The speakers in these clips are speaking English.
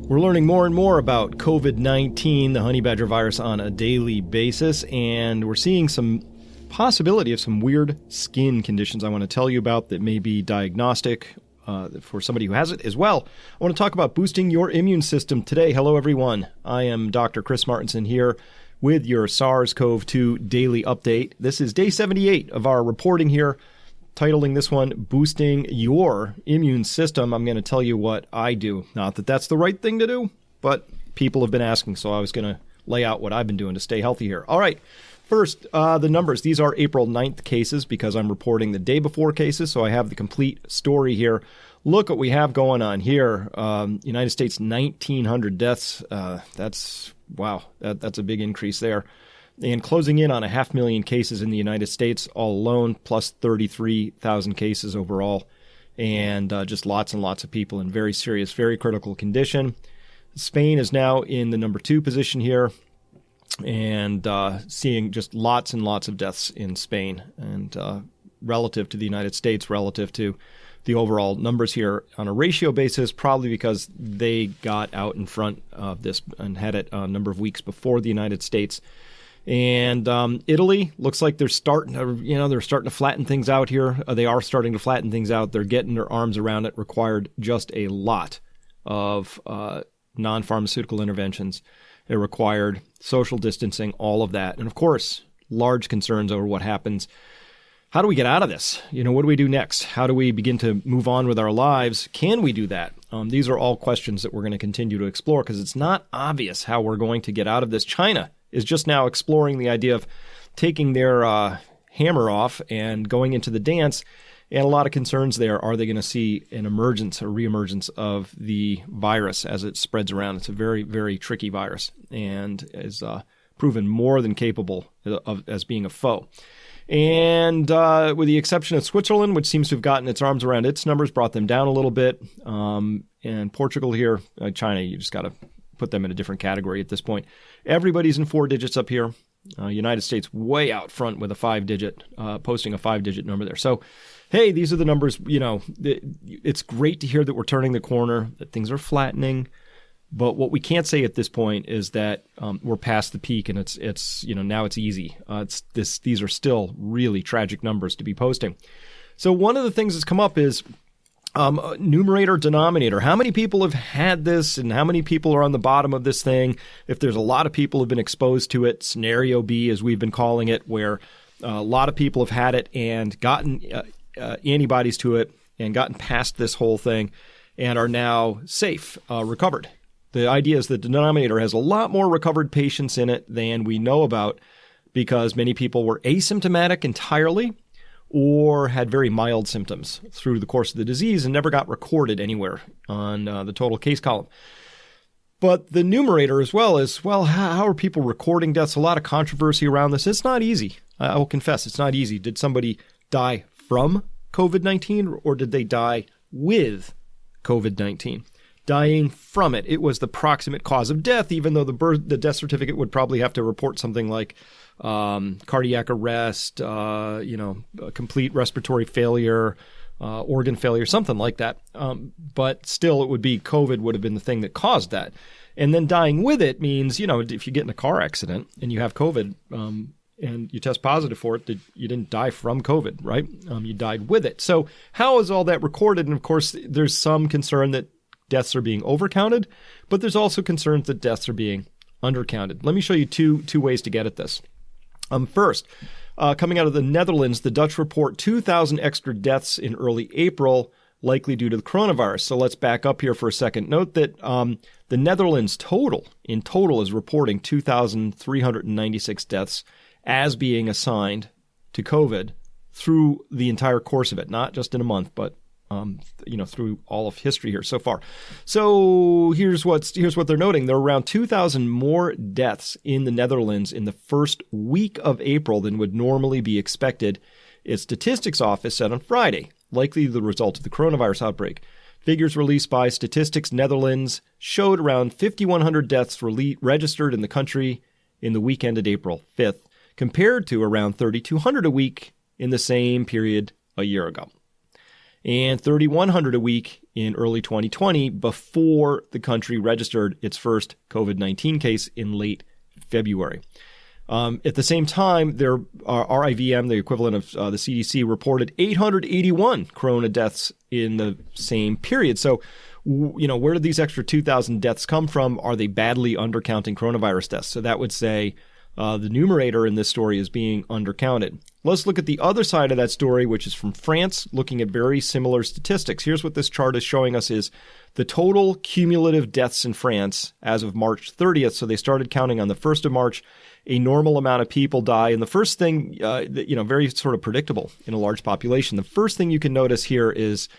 We're learning more and more about COVID-19, the honey badger virus, on a daily basis, and we're seeing some possibility of some weird skin conditions I want to tell you about that may be diagnostic for somebody who has it as well. I want to talk about boosting your immune system today. Hello, everyone. I am Dr. Chris Martenson here with your SARS-CoV-2 daily update. This is day 78 of our reporting here, titling this one, Boosting Your Immune System. I'm going to tell you what I do. Not that that's the right thing to do, but people have been asking, so I was going to lay out what I've been doing to stay healthy here. All right. First, the numbers. These are April 9th cases because I'm reporting the day before cases, so I have the complete story here. Look what we have going on here. United States, 1,900 deaths. That's a big increase there. And closing in on 500,000 cases in the United States all alone, plus 33,000 cases overall. And just lots and lots of people in very serious, very critical condition. Spain is now in the number 2 position here. And seeing just lots and lots of deaths in Spain. And relative to the United States, relative to the overall numbers here on a ratio basis, probably because they got out in front of this and had it a number of weeks before the United States. And Italy looks like they're starting to flatten things out here. They are starting to flatten things out. They're getting their arms around it. Required just a lot of non-pharmaceutical interventions. It required social distancing, all of that. And of course, large concerns over what happens. How do we get out of this? What do we do next? How do we begin to move on with our lives? Can we do that? These are all questions that we're going to continue to explore because it's not obvious how we're going to get out of this. China is just now exploring the idea of taking their hammer off and going into the dance. And a lot of concerns there. Are they going to see an emergence or reemergence of the virus as it spreads around? It's a very, very tricky virus and is proven more than capable of as being a foe. And with the exception of Switzerland, which seems to have gotten its arms around its numbers, brought them down a little bit. And Portugal here, China, you just got to put them in a different category at this point. Everybody's in 4 digits up here. United States way out front with a 5-digit, posting a 5-digit number there. So, hey, these are the numbers. It's great to hear that we're turning the corner, that things are flattening. But what we can't say at this point is that we're past the peak and it's now it's easy. These are still really tragic numbers to be posting. So one of the things that's come up is numerator, denominator. How many people have had this and how many people are on the bottom of this thing? If there's a lot of people who have been exposed to it, scenario B, as we've been calling it, where a lot of people have had it and gotten antibodies to it and gotten past this whole thing and are now safe, recovered. The idea is that the denominator has a lot more recovered patients in it than we know about because many people were asymptomatic entirely or had very mild symptoms through the course of the disease and never got recorded anywhere on the total case column. But the numerator as well is, well, how are people recording deaths? A lot of controversy around this. It's not easy. I will confess, it's not easy. Did somebody die from COVID-19 or did they die with COVID-19? Dying from it. It was the proximate cause of death, even though the death certificate would probably have to report something like cardiac arrest, complete respiratory failure, organ failure, something like that. But still, it would be COVID would have been the thing that caused that. And then dying with it means, if you get in a car accident and you have COVID and you test positive for it, you didn't die from COVID, right? You died with it. So how is all that recorded? And of course, there's some concern that deaths are being overcounted, but there's also concerns that deaths are being undercounted. Let me show you two ways to get at this. First, coming out of the Netherlands, the Dutch report 2,000 extra deaths in early April, likely due to the coronavirus. So let's back up here for a second. Note that the Netherlands in total is reporting 2,396 deaths as being assigned to COVID through the entire course of it, not just in a month, but through all of history here so far. So here's what they're noting. There are around 2,000 more deaths in the Netherlands in the first week of April than would normally be expected, its statistics office said on Friday, likely the result of the coronavirus outbreak. Figures released by Statistics Netherlands showed around 5,100 deaths registered in the country in the week ended April 5th, compared to around 3,200 a week in the same period a year ago. and 3,100 a week in early 2020 before the country registered its first COVID-19 case in late February. At the same time, their RIVM, the equivalent of the CDC, reported 881 corona deaths in the same period. So, where did these extra 2,000 deaths come from? Are they badly undercounting coronavirus deaths? So that would say the numerator in this story is being undercounted. Let's look at the other side of that story, which is from France, looking at very similar statistics. Here's what this chart is showing us is the total cumulative deaths in France as of March 30th. So they started counting on the 1st of March. A normal amount of people die. And the first thing, very sort of predictable in a large population. The first thing you can notice here is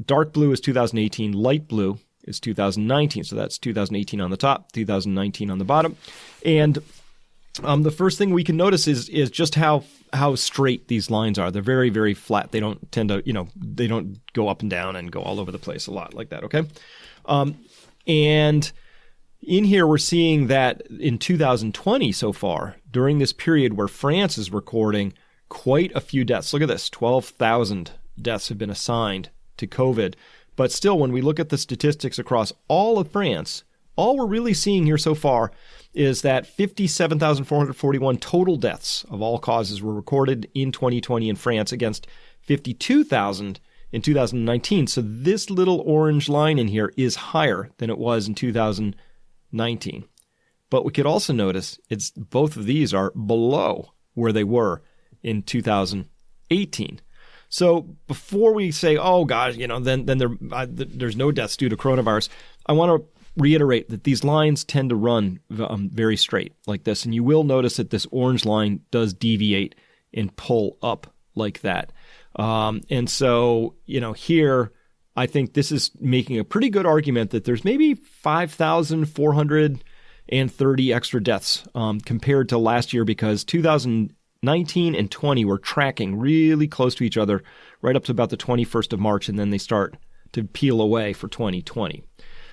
dark blue is 2018, light blue is 2019. So that's 2018 on the top, 2019 on the bottom. And the first thing we can notice is just how straight these lines are. They're very, very flat. They don't tend to, they don't go up and down and go all over the place a lot like that, okay? And in here, we're seeing that in 2020 so far, during this period where France is recording quite a few deaths. Look at this, 12,000 deaths have been assigned to COVID. But still, when we look at the statistics across all of France, all we're really seeing here so far is that 57,441 total deaths of all causes were recorded in 2020 in France against 52,000 in 2019. So this little orange line in here is higher than it was in 2019. But we could also notice it's both of these are below where they were in 2018. So before we say, oh gosh, then there's no deaths due to coronavirus, I want to reiterate that these lines tend to run very straight like this. And you will notice that this orange line does deviate and pull up like that. And so, here, I think this is making a pretty good argument that there's maybe 5,430 extra deaths compared to last year because 2019 and 20 were tracking really close to each other right up to about the 21st of March, and then they start to peel away for 2020.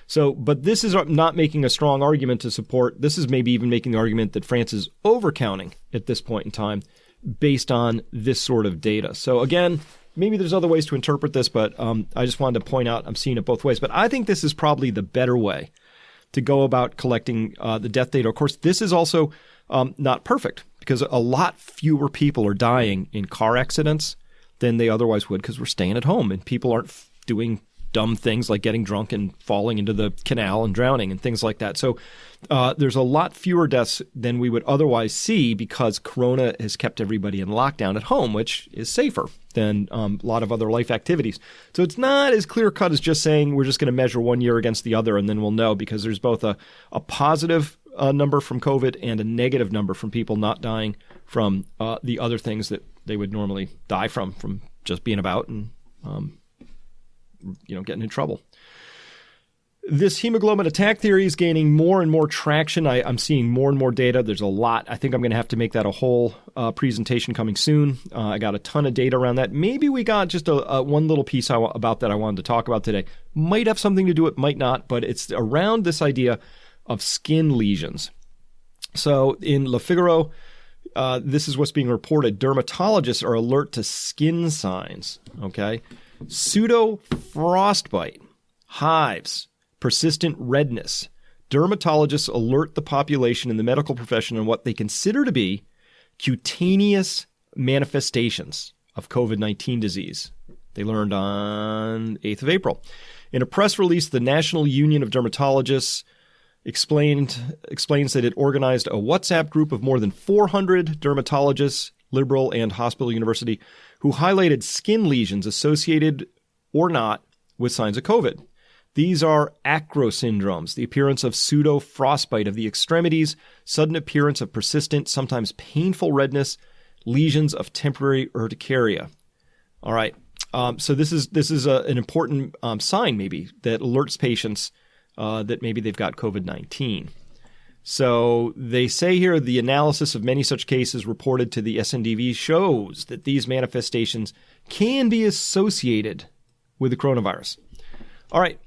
So, but this is not making a strong argument to support. This is maybe even making the argument that France is overcounting at this point in time based on this sort of data. So again, maybe there's other ways to interpret this, but I just wanted to point out I'm seeing it both ways. But I think this is probably the better way to go about collecting the death data. Of course, this is also not perfect because a lot fewer people are dying in car accidents than they otherwise would because we're staying at home and people aren't doing dumb things like getting drunk and falling into the canal and drowning and things like that. So there's a lot fewer deaths than we would otherwise see because Corona has kept everybody in lockdown at home, which is safer than a lot of other life activities. So it's not as clear cut as just saying we're just going to measure one year against the other and then we'll know because there's both a positive number from COVID and a negative number from people not dying from the other things that they would normally die from just being about and getting in trouble. This hemoglobin attack theory is gaining more and more traction. I'm seeing more and more data. There's a lot. I think I'm going to have to make that a whole presentation coming soon. I got a ton of data around that. Maybe we got just a one little piece about that I wanted to talk about today. Might have something to do with it, might not, but it's around this idea of skin lesions. So in Le Figaro, this is what's being reported. Dermatologists are alert to skin signs, okay? Pseudo frostbite, hives, persistent redness. Dermatologists alert the population in the medical profession on what they consider to be cutaneous manifestations of COVID-19 disease. They learned on 8th of April. In a press release, the National Union of Dermatologists explains that it organized a WhatsApp group of more than 400 dermatologists, liberal and hospital university, who highlighted skin lesions associated or not with signs of COVID. These are acro syndromes, the appearance of pseudo-frostbite of the extremities, sudden appearance of persistent, sometimes painful redness, lesions of temporary urticaria. All right, so this is an important sign maybe that alerts patients that maybe they've got COVID-19. So they say here the analysis of many such cases reported to the SNDV shows that these manifestations can be associated with the coronavirus. All right.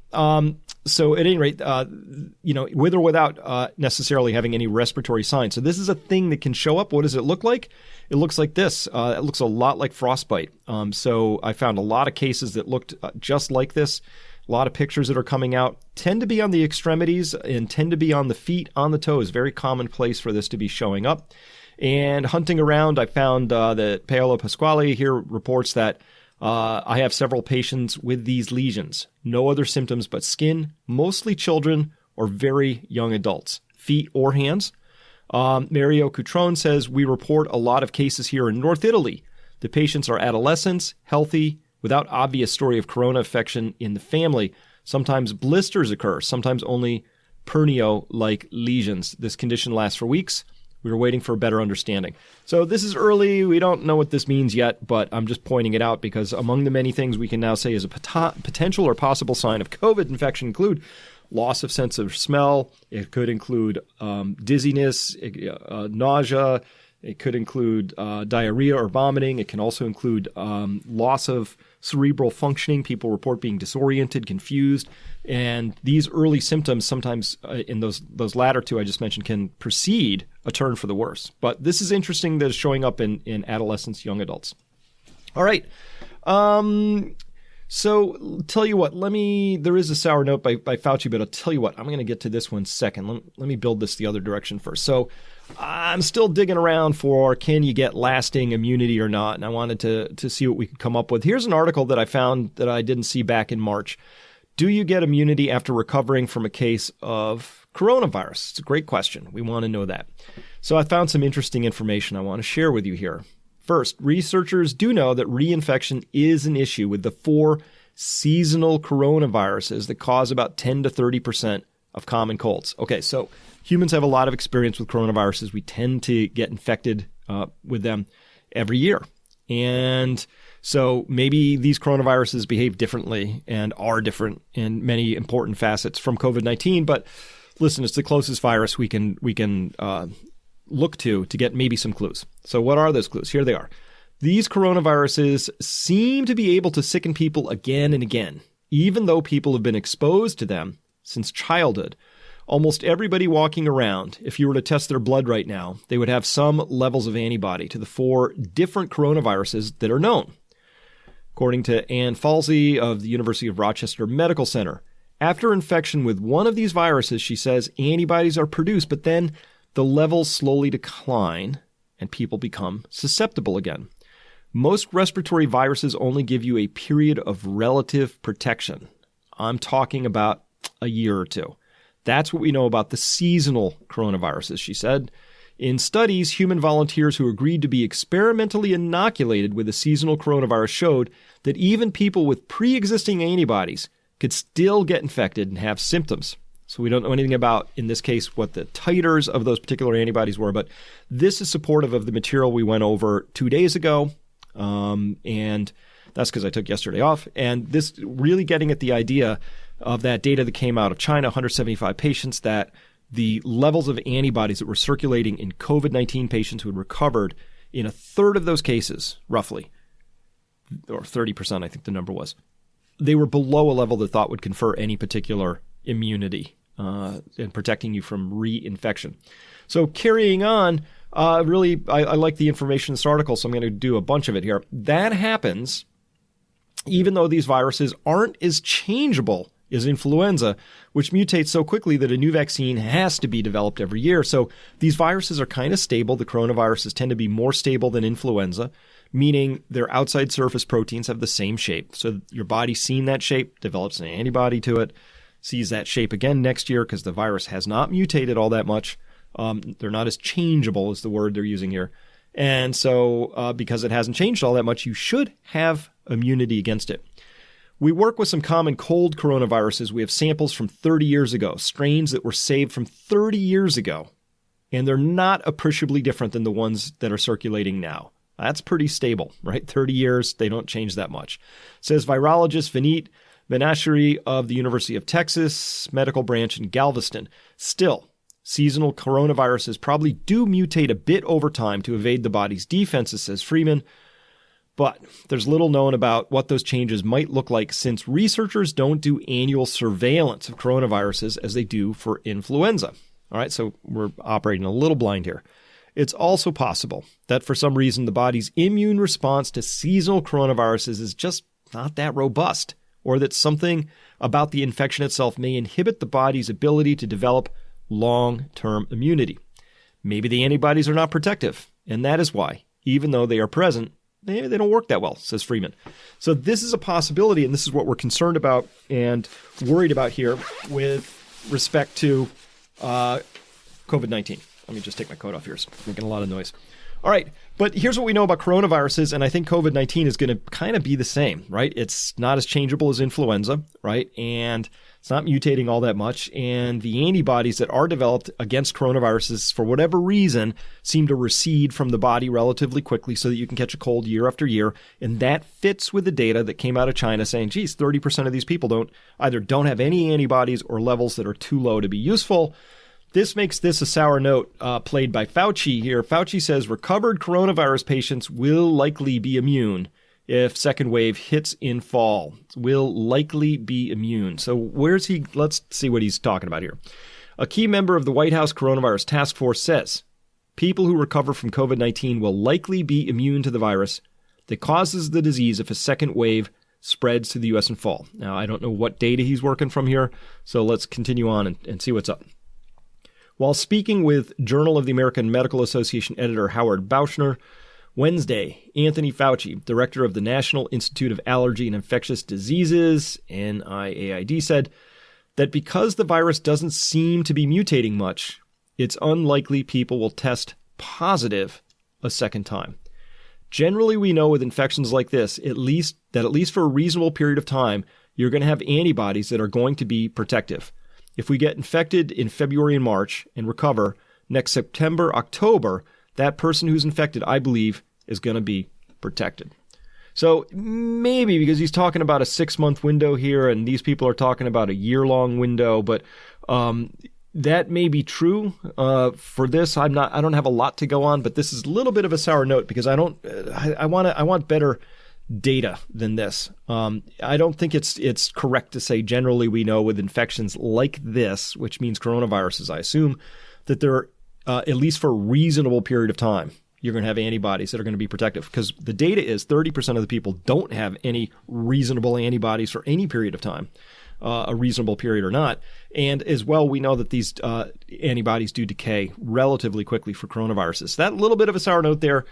So at any rate, with or without necessarily having any respiratory signs. So this is a thing that can show up. What does it look like? It looks like this. It looks a lot like frostbite. So I found a lot of cases that looked just like this. A lot of pictures that are coming out tend to be on the extremities and tend to be on the feet, on the toes. Very common place for this to be showing up. And hunting around, I found that Paolo Pasquale here reports that I have several patients with these lesions. No other symptoms but skin, mostly children or very young adults, feet or hands. Mario Cutrone says, we report a lot of cases here in North Italy. The patients are adolescents, healthy, without obvious story of corona infection in the family. Sometimes blisters occur, sometimes only pernio-like lesions. This condition lasts for weeks. We were waiting for a better understanding. So this is early. We don't know what this means yet, but I'm just pointing it out because among the many things we can now say is a potential or possible sign of COVID infection include loss of sense of smell. It could include dizziness, nausea. It could include diarrhea or vomiting. It can also include loss of cerebral functioning. People report being disoriented, confused. And these early symptoms, sometimes in those latter two I just mentioned, can precede a turn for the worse. But this is interesting that it's showing up in adolescents, young adults. All right. So tell you what, there is a sour note by Fauci, but I'll tell you what, I'm going to get to this one second. Let me build this the other direction first. So I'm still digging around for, can you get lasting immunity or not? And I wanted to see what we could come up with. Here's an article that I found that I didn't see back in March. Do you get immunity after recovering from a case of coronavirus? It's a great question. We want to know that. So I found some interesting information I want to share with you here. First, researchers do know that reinfection is an issue with the 4 seasonal coronaviruses that cause about 10 to 30% of common colds. Okay, so humans have a lot of experience with coronaviruses. We tend to get infected with them every year. And so maybe these coronaviruses behave differently and are different in many important facets from COVID-19. But listen, it's the closest virus we can look to get maybe some clues. So what are those clues? Here they are. These coronaviruses seem to be able to sicken people again and again, even though people have been exposed to them since childhood. Almost everybody walking around, if you were to test their blood right now, they would have some levels of antibody to the 4 different coronaviruses that are known. According to Ann Falsey of the University of Rochester Medical Center, after infection with one of these viruses, she says antibodies are produced, but then the levels slowly decline and people become susceptible again. Most respiratory viruses only give you a period of relative protection. I'm talking about a year or two. That's what we know about the seasonal coronaviruses, she said. In studies, human volunteers who agreed to be experimentally inoculated with a seasonal coronavirus showed that even people with pre-existing antibodies could still get infected and have symptoms. So we don't know anything about, in this case, what the titers of those particular antibodies were, but this is supportive of the material we went over 2 days ago, and that's because I took yesterday off. And this really getting at the idea of that data that came out of China, 175 patients, that the levels of antibodies that were circulating in COVID-19 patients who had recovered in a third of those cases, roughly, or 30%, I think the number was, they were below a level that thought would confer any particular immunity and protecting you from reinfection. So carrying on, I like the information in this article, so I'm going to do a bunch of it here. That happens even though these viruses aren't as changeable as influenza, which mutates so quickly that a new vaccine has to be developed every year. So these viruses are kind of stable. The coronaviruses tend to be more stable than influenza, meaning their outside surface proteins have the same shape. So your body's seen that shape, develops an antibody to it, sees that shape again next year because the virus has not mutated all that much. They're not as changeable as the word they're using here. And so because it hasn't changed all that much, you should have immunity against it. We work with some common cold coronaviruses. We have samples from 30 years ago, strains that were saved from 30 years ago, and they're not appreciably different than the ones that are circulating now. That's pretty stable, right? 30 years, they don't change that much. Says virologist Vineet Banashiri of the University of Texas Medical Branch in Galveston. Still, seasonal coronaviruses probably do mutate a bit over time to evade the body's defenses, says Freeman. But there's little known about what those changes might look like since researchers don't do annual surveillance of coronaviruses as they do for influenza. All right, so we're operating a little blind here. It's also possible that for some reason the body's immune response to seasonal coronaviruses is just not that robust, or that something about the infection itself may inhibit the body's ability to develop long-term immunity. Maybe the antibodies are not protective, and that is why, even though they are present, maybe they don't work that well, says Freeman. So this is a possibility, and this is what we're concerned about and worried about here with respect to COVID-19. Let me just take my coat off here. It's making a lot of noise. All right, but here's what we know about coronaviruses, and I think COVID-19 is going to kind of be the same, right? It's not as changeable as influenza, right? And it's not mutating all that much, and the antibodies that are developed against coronaviruses, for whatever reason, seem to recede from the body relatively quickly so that you can catch a cold year after year, and that fits with the data that came out of China saying, geez, 30% of these people don't have any antibodies or levels that are too low to be useful. This makes this a sour note played by Fauci here. Fauci says recovered coronavirus patients will likely be immune if second wave hits in fall. Will likely be immune. So where's he? Let's see what he's talking about here. A key member of the White House Coronavirus Task Force says people who recover from COVID-19 will likely be immune to the virus that causes the disease if a second wave spreads to the U.S. in fall. Now, I don't know what data he's working from here, so let's continue on and see what's up. While speaking with Journal of the American Medical Association editor Howard Bauchner Wednesday, Anthony Fauci, director of the National Institute of Allergy and Infectious Diseases, NIAID, said that because the virus doesn't seem to be mutating much, it's unlikely people will test positive a second time. Generally, we know with infections like this, at least for a reasonable period of time, you're going to have antibodies that are going to be protective. If we get infected in February and March and recover next September, October, that person who's infected, I believe, is going to be protected. So maybe because he's talking about a 6-month window here and these people are talking about a year-long window, but that may be true. For this, I don't have a lot to go on, but this is a little bit of a sour note because I want better data than this. I don't think it's correct to say generally we know with infections like this, which means coronaviruses, I assume, that they're at least for a reasonable period of time, you're going to have antibodies that are going to be protective because the data is 30% of the people don't have any reasonable antibodies for any period of time, a reasonable period or not. And as well, we know that these antibodies do decay relatively quickly for coronaviruses. That little bit of a sour note there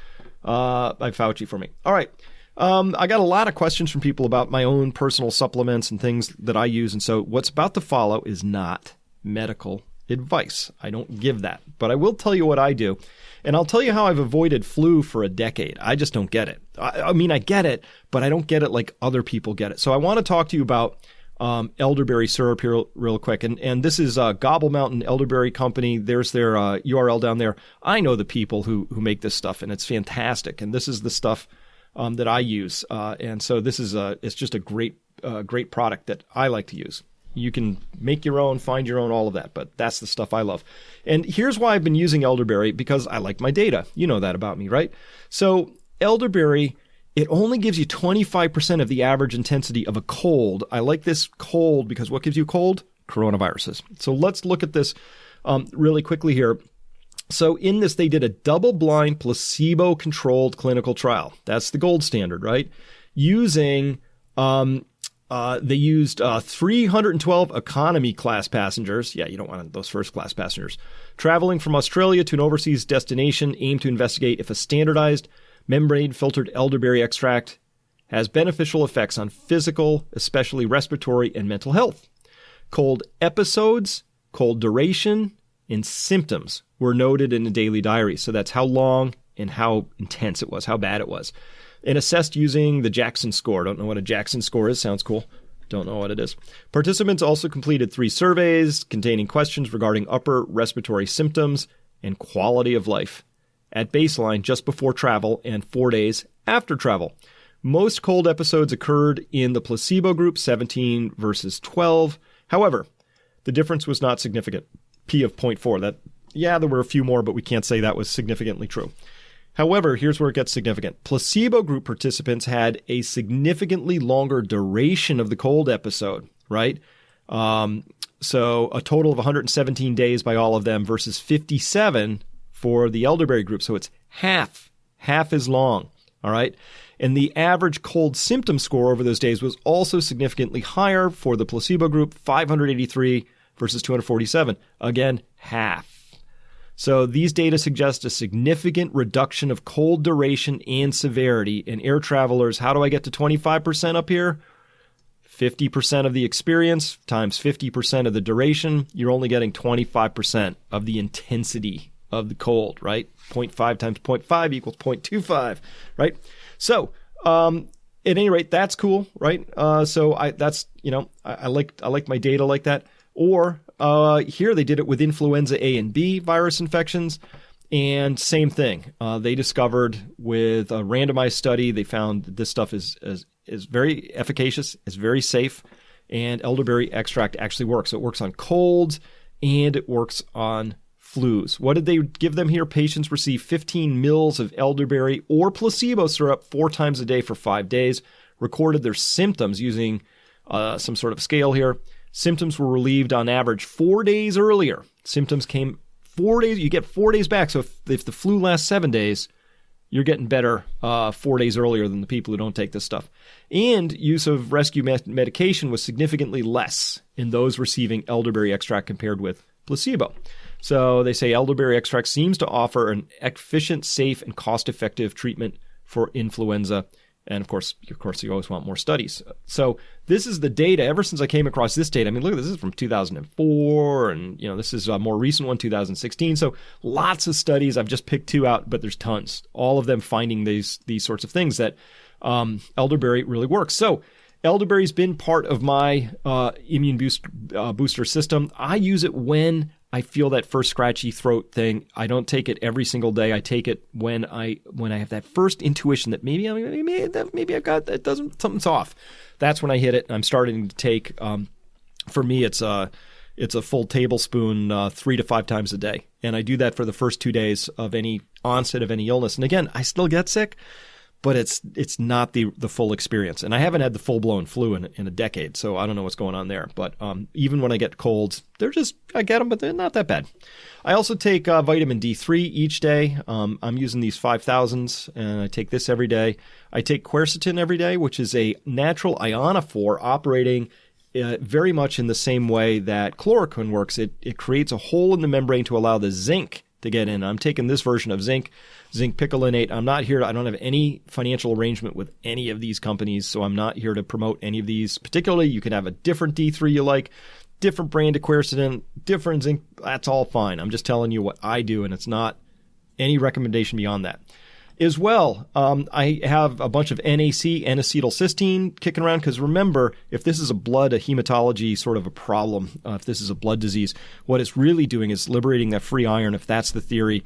by Fauci for me. All right. I got a lot of questions from people about my own personal supplements and things that I use. And so what's about to follow is not medical advice. I don't give that. But I will tell you what I do. And I'll tell you how I've avoided flu for a decade. I just don't get it. I mean, I get it, but I don't get it like other people get it. So I want to talk to you about elderberry syrup here real quick. And this is Gobble Mountain Elderberry Company. There's their URL down there. I know the people who make this stuff, and it's fantastic. And this is the stuff that I use. And so this is it's just a great product that I like to use. You can make your own, find your own, all of that, but that's the stuff I love. And here's why I've been using elderberry, because I like my data. You know that about me, right? So elderberry, it only gives you 25% of the average intensity of a cold. I like this cold because what gives you cold? Coronaviruses. So let's look at this really quickly here. So in this, they did a double-blind, placebo-controlled clinical trial. That's the gold standard, right? Using, they used 312 economy class passengers. Yeah, you don't want those first-class passengers. Traveling from Australia to an overseas destination aimed to investigate if a standardized membrane-filtered elderberry extract has beneficial effects on physical, especially respiratory and mental health. Cold episodes, cold duration, and symptoms were noted in the daily diary. So that's how long and how intense it was, how bad it was. And assessed using the Jackson score. Don't know what a Jackson score is. Sounds cool. Don't know what it is. Participants also completed 3 surveys containing questions regarding upper respiratory symptoms and quality of life at baseline just before travel and 4 days after travel. Most cold episodes occurred in the placebo group, 17 versus 12. However, the difference was not significant. P of 0.4. There were a few more, but we can't say that was significantly true. However, here's where it gets significant. Placebo group participants had a significantly longer duration of the cold episode, right? So a total of 117 days by all of them versus 57 for the elderberry group. So it's half as long, all right? And the average cold symptom score over those days was also significantly higher for the placebo group, 583 versus 247. Again, half. So these data suggest a significant reduction of cold duration and severity in air travelers. How do I get to 25% up here? 50% of the experience times 50% of the duration. You're only getting 25% of the intensity of the cold, right? 0.5 times 0.5 equals 0.25, right? So at any rate, that's cool, right? I like my data like that. Or here they did it with influenza A and B virus infections, and same thing. They discovered with a randomized study, they found that this stuff is very efficacious, is very safe, and elderberry extract actually works. So it works on colds and it works on flus. What did they give them here? Patients receive 15 mils of elderberry or placebo syrup 4 times a day for 5 days, recorded their symptoms using some sort of scale here. Symptoms were relieved on average 4 days earlier. Symptoms came 4 days. You get 4 days back. So if the flu lasts 7 days, you're getting better 4 days earlier than the people who don't take this stuff. And use of rescue medication was significantly less in those receiving elderberry extract compared with placebo. So they say elderberry extract seems to offer an efficient, safe, and cost-effective treatment for influenza. And of course, you always want more studies. So this is the data. Ever since I came across this data, I mean, look at this is from 2004, and this is a more recent one, 2016. So lots of studies. I've just picked 2 out, but there's tons. All of them finding these sorts of things that elderberry really works. So elderberry's been part of my immune booster system. I use it when I feel that first scratchy throat thing. I don't take it every single day. I take it when I have that first intuition that maybe I've got that something's off. That's when I hit it. And I'm starting to take. For me, it's a full tablespoon 3 to 5 times a day, and I do that for the first 2 days of any onset of any illness. And again, I still get sick, but it's not the full experience. And I haven't had the full-blown flu in a decade, so I don't know what's going on there. But even when I get colds, I get them, but they're not that bad. I also take vitamin D3 each day. I'm using these 5,000s, and I take this every day. I take quercetin every day, which is a natural ionophore operating very much in the same way that chloroquine works. It creates a hole in the membrane to allow the zinc to get in. I'm taking this version of zinc picolinate. I don't have any financial arrangement with any of these companies, so I'm not here to promote any of these. Particularly, you can have a different D3 you like, different brand of quercetin, different zinc. That's all fine. I'm just telling you what I do, and it's not any recommendation beyond that. As well, I have a bunch of NAC, N-acetylcysteine, kicking around because remember, if this is a hematology sort of a problem, if this is a blood disease, what it's really doing is liberating that free iron, if that's the theory.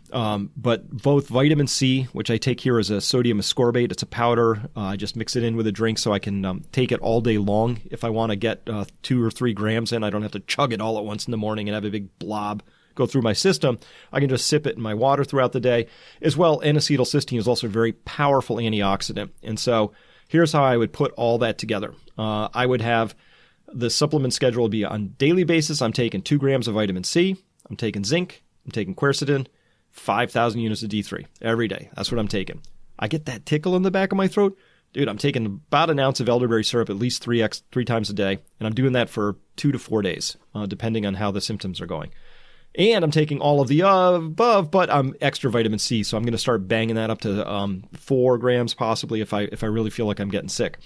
But both vitamin C, which I take here as a sodium ascorbate, it's a powder. I just mix it in with a drink so I can take it all day long. If I want to get 2 or 3 grams in, I don't have to chug it all at once in the morning and have a big blob go through my system. I can just sip it in my water throughout the day. As well, N-acetylcysteine is also a very powerful antioxidant. And so here's how I would put all that together. I would have the supplement schedule be on a daily basis. I'm taking 2 grams of vitamin C. I'm taking zinc. I'm taking quercetin. 5,000 units of D3 every day. That's what I'm taking. I get that tickle in the back of my throat. Dude, I'm taking about an ounce of elderberry syrup at least 3 times a day. And I'm doing that for 2 to 4 days, depending on how the symptoms are going. And I'm taking all of the above, but I'm extra vitamin C. So I'm going to start banging that up to 4 grams possibly if I really feel like I'm getting sick.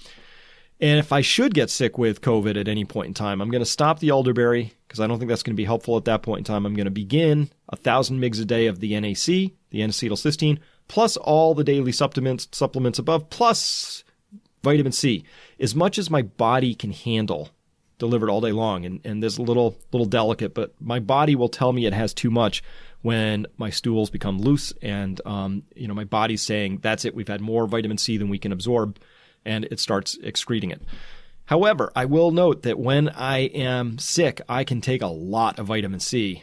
And if I should get sick with COVID at any point in time, I'm going to stop the elderberry because I don't think that's going to be helpful at that point in time. I'm going to begin 1,000 mg a day of the NAC, the N-acetylcysteine, plus all the daily supplements above, plus vitamin C, as much as my body can handle, delivered all day long. And this is a little delicate, but my body will tell me it has too much when my stools become loose and my body's saying, that's it, we've had more vitamin C than we can absorb, and it starts excreting it. However, I will note that when I am sick, I can take a lot of vitamin C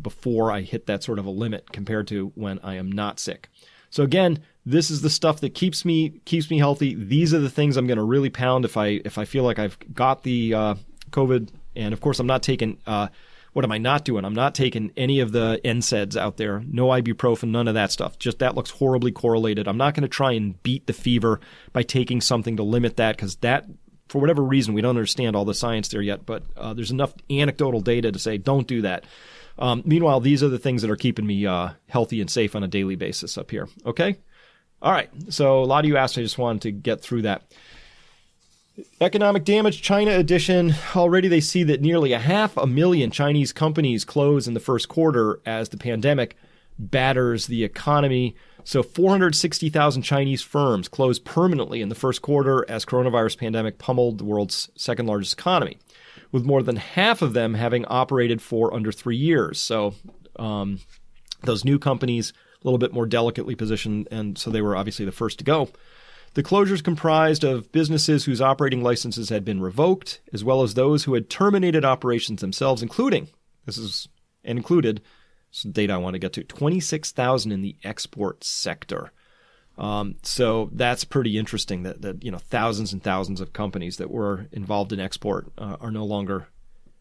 before I hit that sort of a limit compared to when I am not sick. So again, this is the stuff that keeps me healthy. These are the things I'm going to really pound if I feel like I've got the COVID. And of course, I'm not taking. What am I not doing? I'm not taking any of the NSAIDs out there. No ibuprofen, none of that stuff. Just that looks horribly correlated. I'm not going to try and beat the fever by taking something to limit that, because that, for whatever reason, we don't understand all the science there yet. But there's enough anecdotal data to say don't do that. Meanwhile, these are the things that are keeping me healthy and safe on a daily basis up here. Okay? All right. So a lot of you asked. I just wanted to get through that. Economic damage, China edition. Already they see that nearly 500,000 Chinese companies close in the first quarter as the pandemic batters the economy. So 460,000 Chinese firms closed permanently in the first quarter as coronavirus pandemic pummeled the world's second largest economy, with more than half of them having operated for under 3 years. So those new companies, a little bit more delicately positioned, and so they were obviously the first to go. The closures comprised of businesses whose operating licenses had been revoked, as well as those who had terminated operations themselves, included some data I want to get to, 26,000 in the export sector. So that's pretty interesting that thousands and thousands of companies that were involved in export are no longer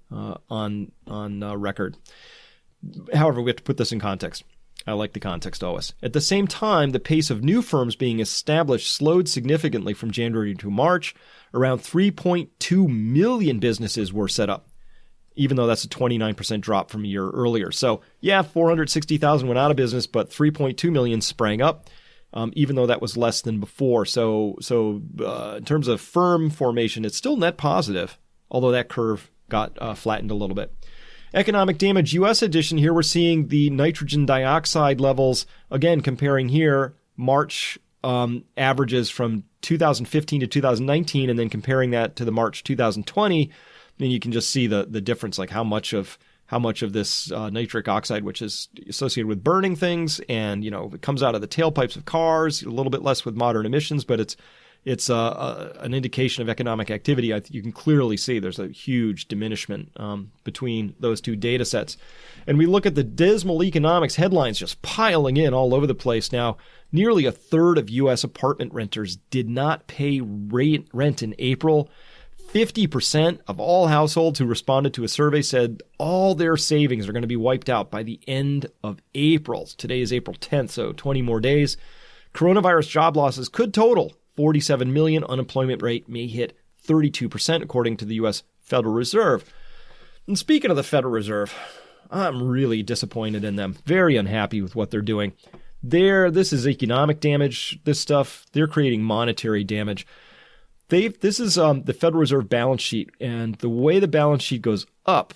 on record. However, we have to put this in context. I like the context always. At the same time, the pace of new firms being established slowed significantly from January to March. Around 3.2 million businesses were set up, even though that's a 29% drop from a year earlier. So, yeah, 460,000 went out of business, but 3.2 million sprang up, even though that was less than before. So in terms of firm formation, it's still net positive, although that curve got flattened a little bit. Economic damage, U.S. edition. Here we're seeing the nitrogen dioxide levels, again, comparing here March averages from 2015 to 2019, and then comparing that to the March 2020. And you can just see the difference, like how much of this nitric oxide, which is associated with burning things, and it comes out of the tailpipes of cars, a little bit less with modern emissions, but it's an indication of economic activity. You can clearly see there's a huge diminishment between those two data sets. And we look at the Dismal Economics headlines just piling in all over the place now. Nearly a third of U.S. apartment renters did not pay rent in April. 50% of all households who responded to a survey said all their savings are going to be wiped out by the end of April. Today is April 10th, so 20 more days. Coronavirus job losses could total 47 million. Unemployment rate may hit 32%, according to the U.S. Federal Reserve. And speaking of the Federal Reserve, I'm really disappointed in them. Very unhappy with what they're doing. This is economic damage, this stuff. They're creating monetary damage. This is the Federal Reserve balance sheet, and the way the balance sheet goes up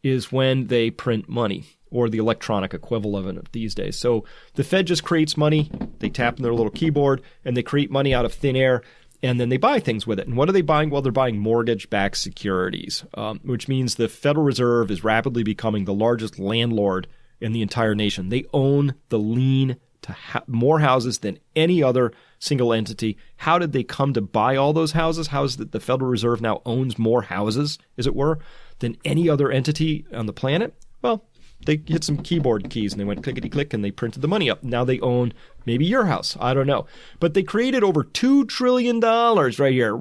is when they print money, or the electronic equivalent of it these days. So the Fed just creates money, they tap in their little keyboard, and they create money out of thin air, and then they buy things with it. And what are they buying? Well, they're buying mortgage-backed securities, which means the Federal Reserve is rapidly becoming the largest landlord in the entire nation. They own the lien to more houses than any other single entity. How did they come to buy all those houses? How is it the Federal Reserve now owns more houses, as it were, than any other entity on the planet? Well, they hit some keyboard keys and they went clickety-click and they printed the money up. Now they own maybe your house. I don't know. But they created over $2 trillion right here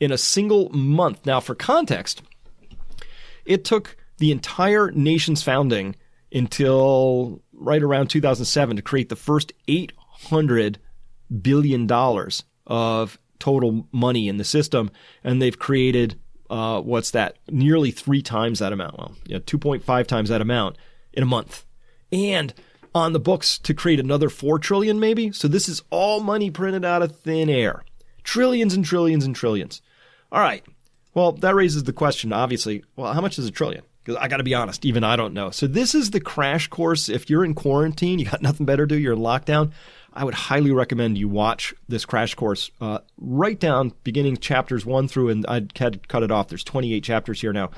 in a single month. Now, for context, it took the entire nation's founding until right around 2007 to create the first $800 billion of total money in the system. And they've created nearly 3 times that amount. Well, 2.5 times that amount in a month. And on the books to create another 4 trillion maybe. So this is all money printed out of thin air. Trillions and trillions and trillions. All right. Well, that raises the question, obviously, well, how much is a trillion? Because I got to be honest, even I don't know. So this is the crash course. If you're in quarantine, you got nothing better to do, you're in lockdown, I would highly recommend you watch this crash course right down, beginning chapters 1 through, and I had to cut it off. There's 28 chapters here now.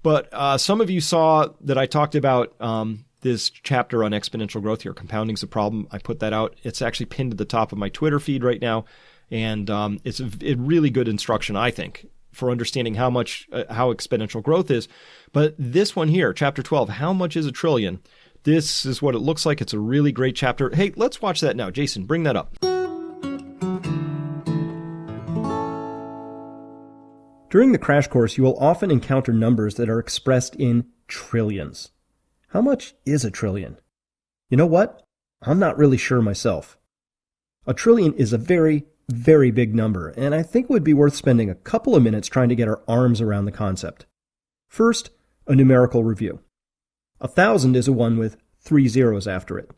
But some of you saw that I talked about this chapter on exponential growth here, Compounding's the Problem. I put that out. It's actually pinned at the top of my Twitter feed right now. And it's a really good instruction, I think, for understanding how exponential growth is. But this one here, chapter 12, how much is a trillion, This is what it looks like. It's a really great chapter. Hey, let's watch that now. Jason, bring that up. During the crash course, you will often encounter numbers that are expressed in trillions. How much is a trillion? You know what? I'm not really sure myself. A trillion is a very, very big number, and I think it would be worth spending a couple of minutes trying to get our arms around the concept. First, a numerical review. 1,000 is a 1 with 3 zeros after it.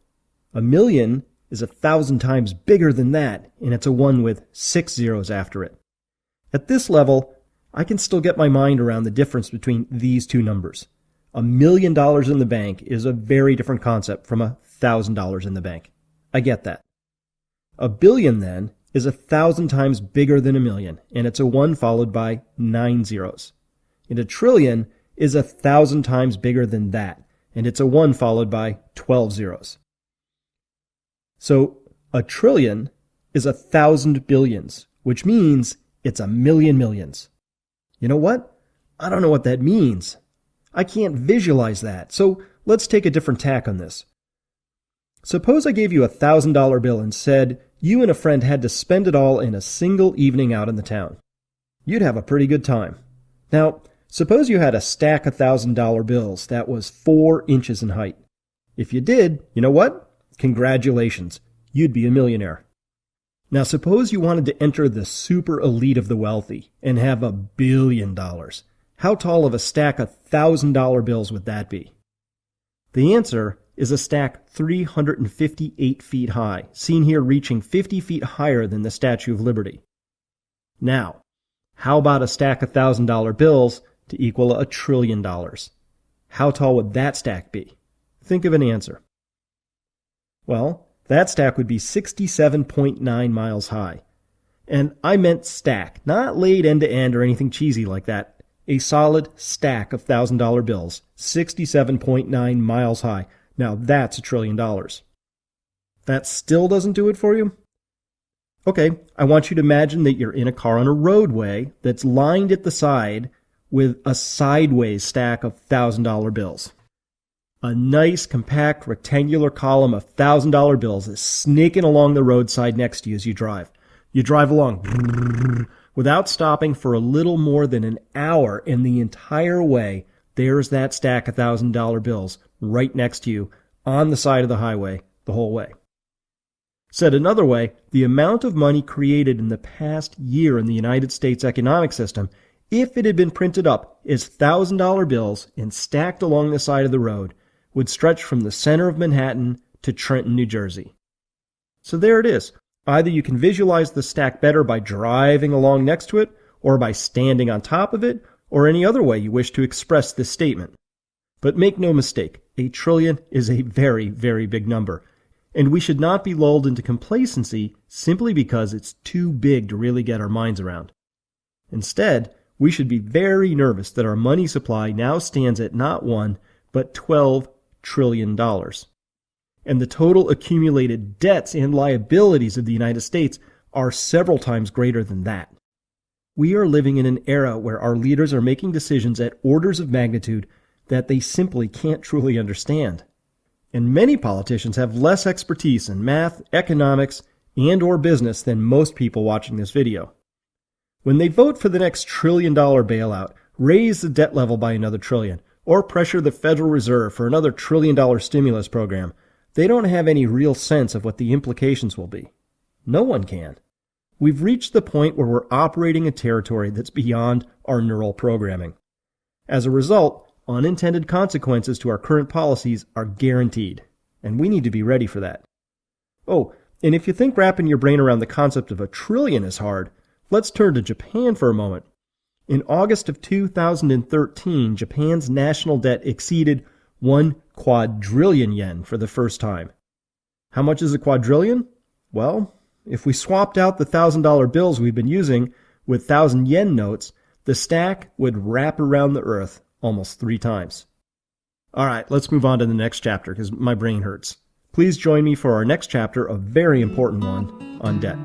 1,000,000 is 1,000 times bigger than that, and it's a 1 with 6 zeros after it. At this level, I can still get my mind around the difference between these two numbers. $1 million in the bank is a very different concept from $1,000 in the bank. I get that. A billion, then, is 1,000 times bigger than a million, and it's a 1 followed by 9 zeros. And a trillion is 1,000 times bigger than that, and it's a 1 followed by 12 zeros. So a trillion is 1,000 billions, which means it's 1,000,000 millions. You know what? I don't know what that means. I can't visualize that, so let's take a different tack on this. Suppose I gave you a $1,000 bill and said you and a friend had to spend it all in a single evening out in the town. You'd have a pretty good time. Now, suppose you had a stack of $1,000 bills that was 4 inches in height. If you did, you know what? Congratulations. You'd be a millionaire. Now, suppose you wanted to enter the super elite of the wealthy and have $1 billion. How tall of a stack of $1,000 bills would that be? The answer is a stack 358 feet high, seen here reaching 50 feet higher than the Statue of Liberty. Now, how about a stack of $1,000 bills to equal $1 trillion? How tall would that stack be? Think of an answer. Well, that stack would be 67.9 miles high. And I meant stack, not laid end to end or anything cheesy like that. A solid stack of $1,000 bills, 67.9 miles high. Now that's $1 trillion. That still doesn't do it for you? Okay, I want you to imagine that you're in a car on a roadway that's lined at the side with a sideways stack of $1,000 bills. A nice, compact, rectangular column of $1,000 bills is snaking along the roadside next to you as you drive. You drive along without stopping for a little more than an hour, and the entire way, there's that stack of $1,000 bills right next to you on the side of the highway the whole way. Said another way, the amount of money created in the past year in the United States economic system, if it had been printed up as $1,000 bills and stacked along the side of the road, would stretch from the center of Manhattan to Trenton, New Jersey. So there it is. Either you can visualize the stack better by driving along next to it, or by standing on top of it, or any other way you wish to express this statement. But make no mistake, $1 trillion is a very, very big number, and we should not be lulled into complacency simply because it's too big to really get our minds around. Instead, we should be very nervous that our money supply now stands at not $1, but $12 trillion. And the total accumulated debts and liabilities of the United States are several times greater than that. We are living in an era where our leaders are making decisions at orders of magnitude that they simply can't truly understand. And many politicians have less expertise in math, economics, and or business than most people watching this video. When they vote for the next $1 trillion bailout, raise the debt level by another $1 trillion, or pressure the Federal Reserve for another $1 trillion stimulus program, they don't have any real sense of what the implications will be. No one can. We've reached the point where we're operating a territory that's beyond our neural programming. As a result, unintended consequences to our current policies are guaranteed, and we need to be ready for that. Oh, and if you think wrapping your brain around the concept of $1 trillion is hard, let's turn to Japan for a moment. In August of 2013, Japan's national debt exceeded 1 quadrillion yen for the first time. How much is a quadrillion? Well, if we swapped out the $1,000 bills we've been using with 1,000 yen notes, the stack would wrap around the earth almost 3 times. All right, let's move on to the next chapter because my brain hurts. Please join me for our next chapter, a very important one on debt.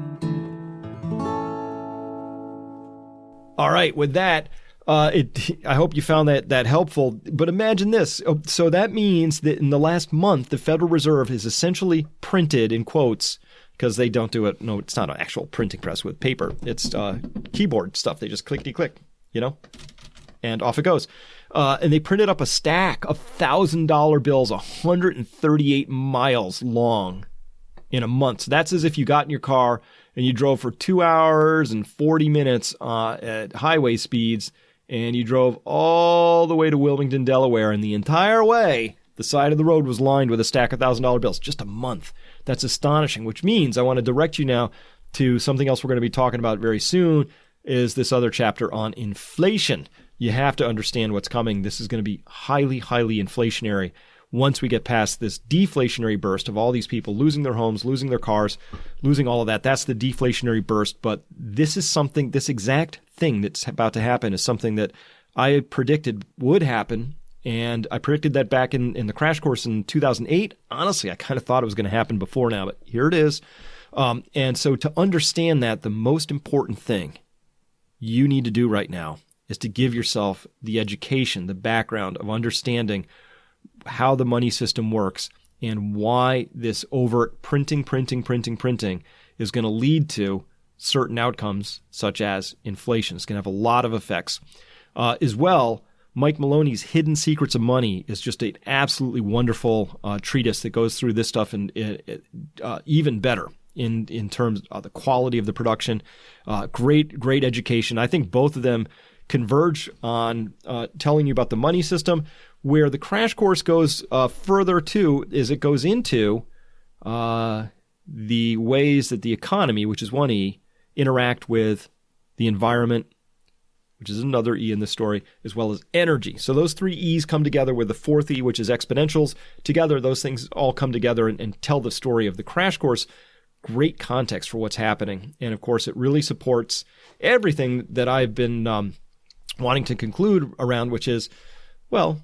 All right, with that, I hope you found that helpful. But imagine this. So that means that in the last month, the Federal Reserve has essentially printed, in quotes, because they don't do it. No, it's not an actual printing press with paper. It's keyboard stuff. They just clickety-click, and off it goes. And they printed up a stack of $1,000 bills, 138 miles long in a month. So that's as if you got in your car and you drove for 2 hours and 40 minutes at highway speeds, and you drove all the way to Wilmington, Delaware, and the entire way, the side of the road was lined with a stack of $1,000 bills. Just a month. That's astonishing, which means I want to direct you now to something else we're going to be talking about very soon, is this other chapter on inflation. You have to understand what's coming. This is going to be highly, highly inflationary once we get past this deflationary burst of all these people losing their homes, losing their cars, losing all of that. That's the deflationary burst. But this is something, this exact thing that's about to happen is something that I predicted would happen. And I predicted that back in the crash course in 2008. Honestly, I kind of thought it was going to happen before now, but here it is. And so to understand that, the most important thing you need to do right now is to give yourself the education, the background of understanding how the money system works and why this overt printing is going to lead to certain outcomes such as inflation. It's going to have a lot of effects. As well, Mike Maloney's Hidden Secrets of Money is just an absolutely wonderful treatise that goes through this stuff and even better in terms of the quality of the production. Great education. I think both of them converge on telling you about the money system. Where the crash course goes further too is it goes into the ways that the economy, which is one E, interact with the environment, which is another E in the story, as well as energy. So those three E's come together with the fourth E, which is exponentials. Together, those things all come together and tell the story of the crash course. Great context for what's happening. And of course, it really supports everything that I've been wanting to conclude around, which is, well,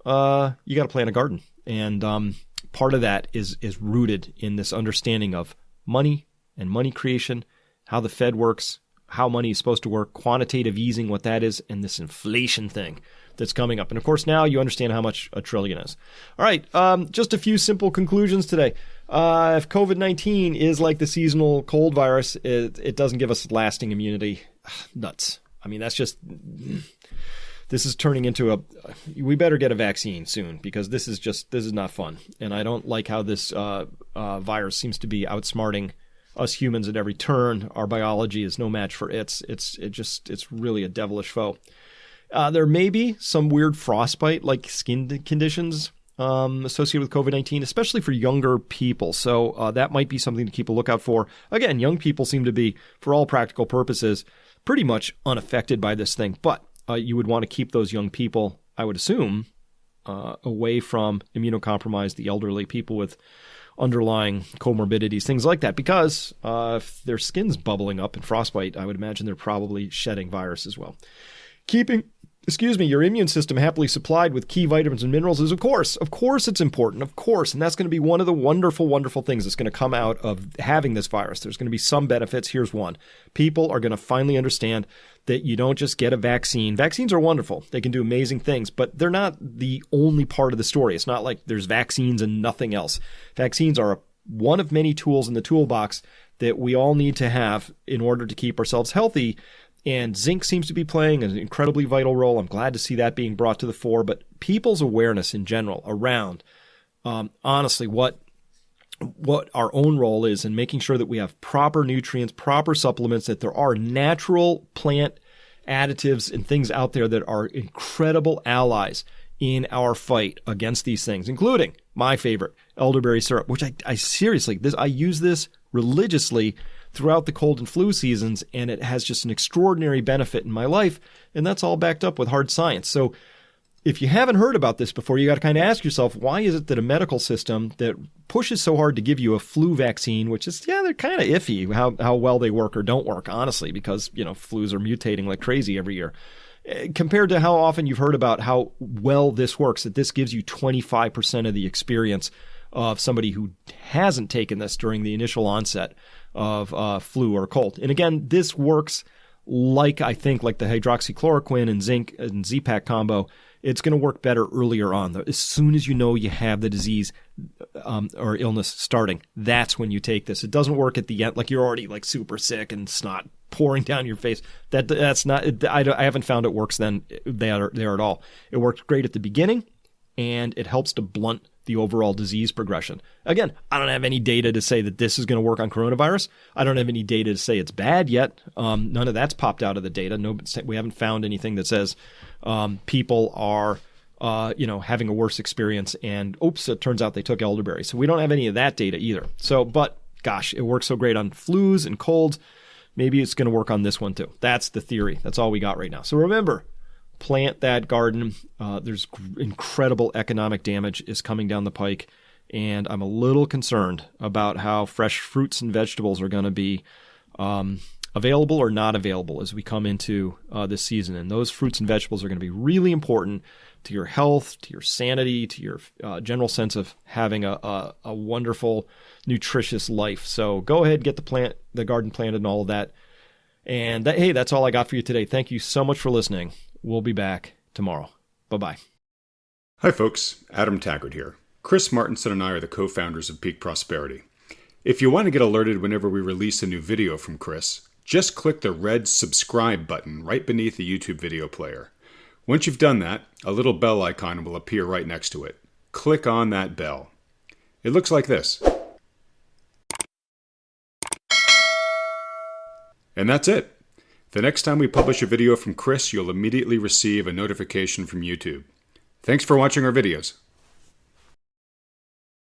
you got to plant a garden. And part of that is rooted in this understanding of money and money creation, how the Fed works, how money is supposed to work, quantitative easing, what that is, and this inflation thing that's coming up. And of course, now you understand how much a trillion is. All right, just a few simple conclusions today. If COVID-19 is like the seasonal cold virus, it doesn't give us lasting immunity. Nuts. I mean, that's just... This is turning into we better get a vaccine soon because this is not fun. And I don't like how this virus seems to be outsmarting us humans at every turn. Our biology is no match for its. It's really a devilish foe. There may be some weird frostbite-like skin conditions associated with COVID-19, especially for younger people. So that might be something to keep a lookout for. Again, young people seem to be, for all practical purposes, pretty much unaffected by this thing. But you would want to keep those young people, I would assume, away from immunocompromised, the elderly, people with underlying comorbidities, things like that. Because if their skin's bubbling up in frostbite, I would imagine they're probably shedding virus as well. Keeping your immune system happily supplied with key vitamins and minerals is, of course it's important, of course. And that's going to be one of the wonderful, wonderful things that's going to come out of having this virus. There's going to be some benefits. Here's one. People are going to finally understand that you don't just get a vaccine. Vaccines are wonderful. They can do amazing things, but they're not the only part of the story. It's not like there's vaccines and nothing else. Vaccines are one of many tools in the toolbox that we all need to have in order to keep ourselves healthy. And zinc seems to be playing an incredibly vital role. I'm glad to see that being brought to the fore. But people's awareness in general around, honestly, what our own role is in making sure that we have proper nutrients, proper supplements, that there are natural plant additives and things out there that are incredible allies in our fight against these things, including my favorite, elderberry syrup, which I seriously, I use this religiously throughout the cold and flu seasons, and it has just an extraordinary benefit in my life, and that's all backed up with hard science. So if you haven't heard about this before, you got to kind of ask yourself, why is it that a medical system that pushes so hard to give you a flu vaccine, which is, they're kind of iffy how well they work or don't work, honestly, because, flus are mutating like crazy every year, compared to how often you've heard about how well this works, that this gives you 25% of the experience of somebody who hasn't taken this during the initial onset of flu or cold. And again, this works I think like the hydroxychloroquine and zinc and Z-Pak combo, it's going to work better earlier on. As soon as you know you have the disease or illness starting, that's when you take this. It doesn't work at the end, like you're already like super sick and snot pouring down your face. That's not. I haven't found it works then there at all. It works great at the beginning, and it helps to blunt the overall disease progression. Again, I don't have any data to say that this is going to work on coronavirus. I don't have any data to say it's bad yet. None of that's popped out of the data. No, we haven't found anything that says people are, having a worse experience and, oops, it turns out they took elderberry. So we don't have any of that data either. So, but gosh, it works so great on flus and colds. Maybe it's going to work on this one too. That's the theory. That's all we got right now. So remember, plant that garden. There's incredible economic damage is coming down the pike. And I'm a little concerned about how fresh fruits and vegetables are going to be available or not available as we come into this season. And those fruits and vegetables are going to be really important to your health, to your sanity, to your general sense of having a wonderful, nutritious life. So go ahead, get the garden planted and all of that. And hey, that's all I got for you today. Thank you so much for listening. We'll be back tomorrow. Bye-bye. Hi, folks. Adam Taggart here. Chris Martinson and I are the co-founders of Peak Prosperity. If you want to get alerted whenever we release a new video from Chris, just click the red subscribe button right beneath the YouTube video player. Once you've done that, a little bell icon will appear right next to it. Click on that bell. It looks like this. And that's it. The next time we publish a video from Chris, you'll immediately receive a notification from YouTube. Thanks for watching our videos.